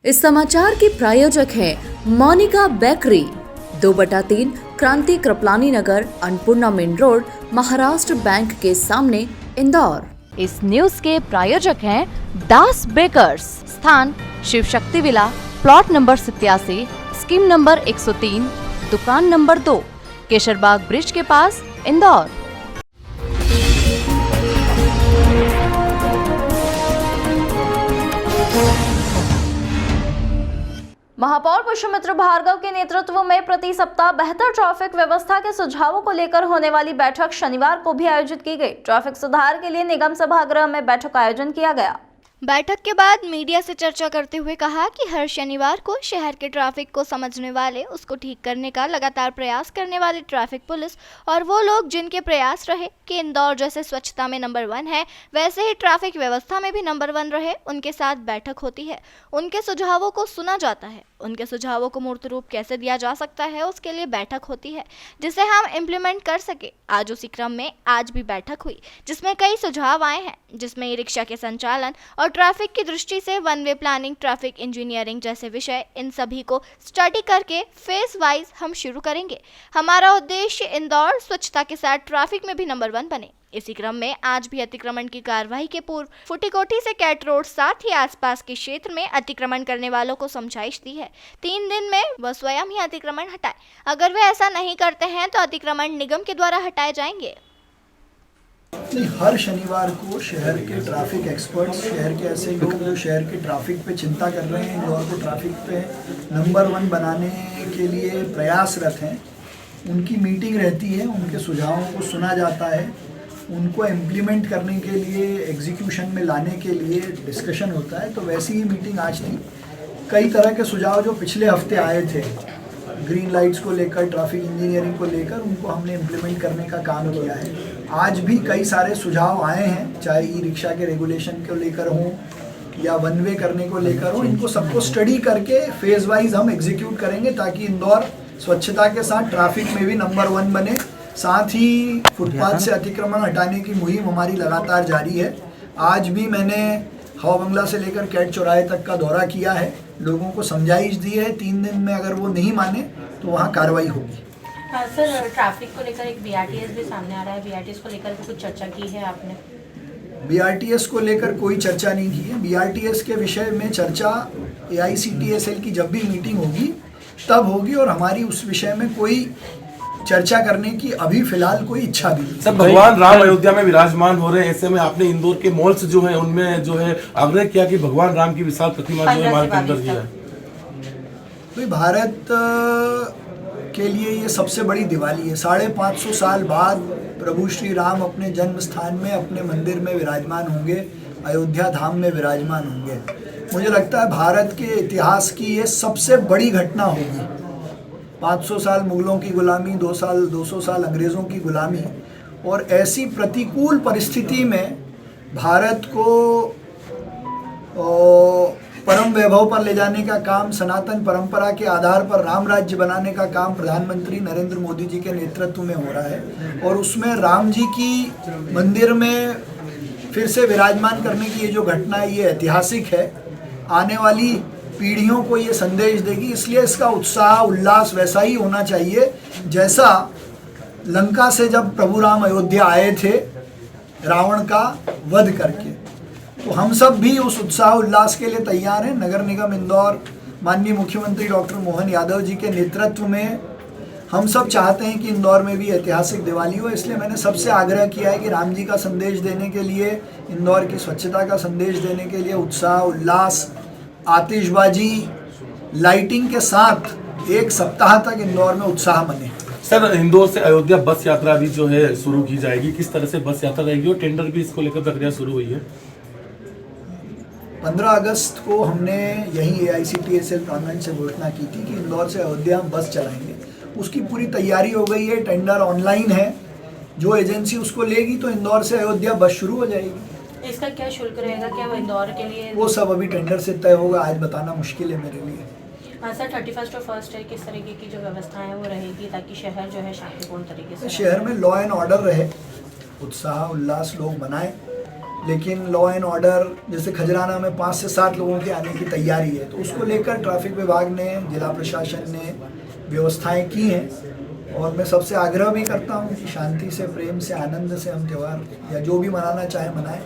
इस समाचार के प्रायोजक हैं Monika bakery, 2/3 Kranti Kripalani Nagar, Annapurna main road, Maharashtra bank के सामने, इंदौर। इस न्यूज के प्रायोजक हैं दास बेकर्स, स्थान Shiv Shakti villa, plot number 87, scheme number 103, दुकान नंबर 2, केशरबाग ब्रिज के पास, इंदौर। महापौर पुष्यमित्र भार्गव के नेतृत्व में प्रति सप्ताह बेहतर ट्रैफिक व्यवस्था के सुझावों को लेकर होने वाली बैठक शनिवार को भी आयोजित की गई। ट्रैफिक सुधार के लिए निगम सभागृह में बैठक का आयोजन किया गया। बैठक के बाद मीडिया से चर्चा करते हुए कहा कि हर शनिवार को शहर के ट्रैफिक को समझने वाले, उसको ठीक करने का लगातार प्रयास करने वाले ट्रैफिक पुलिस और वो लोग जिनके प्रयास रहे कि इंदौर जैसे स्वच्छता में नंबर 1 है, वैसे ही ट्रैफिक व्यवस्था में भी नंबर 1 रहे, उनके साथ बैठक होती है। उनके सुझावों को सुना जाता है। उनके सुझावों को मूर्त रूप कैसे दिया जा सकता है, उसके लिए बैठक होती है जिसे हम इम्प्लीमेंट कर सके। आज उसी क्रम में आज भी बैठक हुई जिसमें कई सुझाव आए हैं, जिसमें ई रिक्शा के संचालन और ट्रैफिक की दृष्टि से one way planning, traffic engineering जैसे विषय, इन सभी को स्टडी करके फेज वाइज हम शुरू करेंगे। हमारा उद्देश्य इंदौर स्वच्छता के साथ ट्रैफिक में भी नंबर 1 बने। इसी क्रम में आज भी अतिक्रमण की कार्यवाही के पूर्व फुटीकोटी से कैट रोड, साथ ही आसपास के क्षेत्र में अतिक्रमण करने वालों को समझाइश दी है। 3 दिन में वह स्वयं ही अतिक्रमण हटाए। अगर वे ऐसा नहीं करते हैं तो अतिक्रमण निगम के द्वारा हटाए जाएंगे। हर शनिवार को शहर के ट्रैफिक एक्सपर्ट्स, शहर के ऐसे लोग जो शहर के ट्रैफिक पे चिंता कर रहे हैं, इंदौर को ट्रैफिक पे नंबर 1 बनाने के लिए प्रयासरत हैं, उनकी मीटिंग रहती है। उनके सुझावों को सुना जाता है, उनको इम्प्लीमेंट करने के लिए, एग्जीक्यूशन में लाने के लिए डिस्कशन होता है। तो वैसी ही मीटिंग आज थी। कई तरह के सुझाव जो पिछले हफ्ते आए थे, ग्रीन लाइट्स को लेकर, ट्रैफिक इंजीनियरिंग को लेकर, उनको हमने इम्प्लीमेंट करने का काम किया है। आज भी कई सारे सुझाव आए हैं, चाहे ई रिक्शा के रेगुलेशन को लेकर हो या वन वे करने को लेकर हो। इनको सबको स्टडी करके फेज वाइज हम एग्जीक्यूट करेंगे ताकि इंदौर स्वच्छता के साथ ट्रैफिक में भी नंबर 1 बने। साथ ही फुटपाथ से अतिक्रमण हटाने की मुहिम हमारी लगातार जारी है। आज भी मैंने हवा बंगला से लेकर कैट चौराहे तक का दौरा किया है, लोगों को समझाइश दी है। 3 दिन में अगर वो नहीं माने तो वहाँ कार्रवाई होगी। हाँ सर, ट्रैफिक को लेकर एक BRTS भी सामने आ रहा है। BRTS को लेकर भी कुछ चर्चा की है आपने? BRTS को लेकर कोई चर्चा नहीं की है। BRTS के विषय में चर्चा AICTSL की जब भी मीटिंग होगी तब होगी, और हमारी उस विषय में कोई चर्चा करने की अभी फिलहाल कोई इच्छा भी नहीं। सब भगवान राम अयोध्या में विराजमान हो रहे हैं, ऐसे में आपने इंदौर के मॉल्स जो हैं उनमें जो है आग्रह किया कि भगवान राम की विशाल प्रतिमा जो है मार्ग के अंदर की है। तो भारत के लिए ये सबसे बड़ी दिवाली है। 550 साल बाद प्रभु श्री राम अपने जन्म स्थान में, अपने मंदिर में विराजमान होंगे, अयोध्या धाम में विराजमान होंगे। मुझे लगता है भारत के इतिहास की ये सबसे बड़ी घटना होगी। 500 साल मुगलों की गुलामी, 200 साल अंग्रेज़ों की गुलामी, और ऐसी प्रतिकूल परिस्थिति में भारत को परम वैभव पर ले जाने का काम, सनातन परंपरा के आधार पर राम राज्य बनाने का काम प्रधानमंत्री नरेंद्र मोदी जी के नेतृत्व में हो रहा है। और उसमें राम जी की मंदिर में फिर से विराजमान करने की ये जो घटना है, ये ऐतिहासिक है। आने वाली पीढ़ियों को ये संदेश देगी, इसलिए इसका उत्साह, उल्लास वैसा ही होना चाहिए जैसा लंका से जब प्रभु राम अयोध्या आए थे रावण का वध करके। तो हम सब भी उस उत्साह उल्लास के लिए तैयार हैं। नगर निगम इंदौर, माननीय मुख्यमंत्री डॉक्टर मोहन यादव जी के नेतृत्व में हम सब चाहते हैं कि इंदौर में भी ऐतिहासिक दिवाली हो। इसलिए मैंने सबसे आग्रह किया है कि राम जी का संदेश देने के लिए, इंदौर की स्वच्छता का संदेश देने के लिए उत्साह, उल्लास, आतिशबाजी, लाइटिंग के साथ 1 सप्ताह तक इंदौर में उत्साह बने। सर, इंदौर से अयोध्या बस यात्रा भी जो है शुरू की जाएगी, किस तरह से बस यात्रा रहेगी और टेंडर भी इसको लेकर प्रक्रिया शुरू हुई है? 15 अगस्त को हमने यहीं AICTSL कॉन्वेंट से घोषणा की थी कि इंदौर से अयोध्या हम बस चलाएंगे। उसकी पूरी तैयारी हो गई है, टेंडर ऑनलाइन है। जो एजेंसी उसको लेगी तो इंदौर से अयोध्या बस शुरू हो जाएगी। इसका क्या शुल्क रहेगा, क्या वो इंदौर के लिए? वो सब अभी टेंडर से तय होगा, आज बताना मुश्किल है मेरे लिए। हाँ सर, 31 और 1 है, किस तरीके की जो व्यवस्था है वो रहेगी ताकि शहर जो है शांतिपूर्ण तरीके से? शहर में लॉ एंड ऑर्डर रहे, उत्साह उल्लास लोग मनाएं, लेकिन लॉ एंड ऑर्डर जैसे खजराना में 5 से 7 लोगों के आने की तैयारी है, तो उसको लेकर ट्रैफिक विभाग ने, जिला प्रशासन ने व्यवस्थाएं की हैं। और मैं सबसे आग्रह भी करता हूं कि शांति से, प्रेम से, आनंद से हम त्यौहार या जो भी मनाना चाहे मनाएं।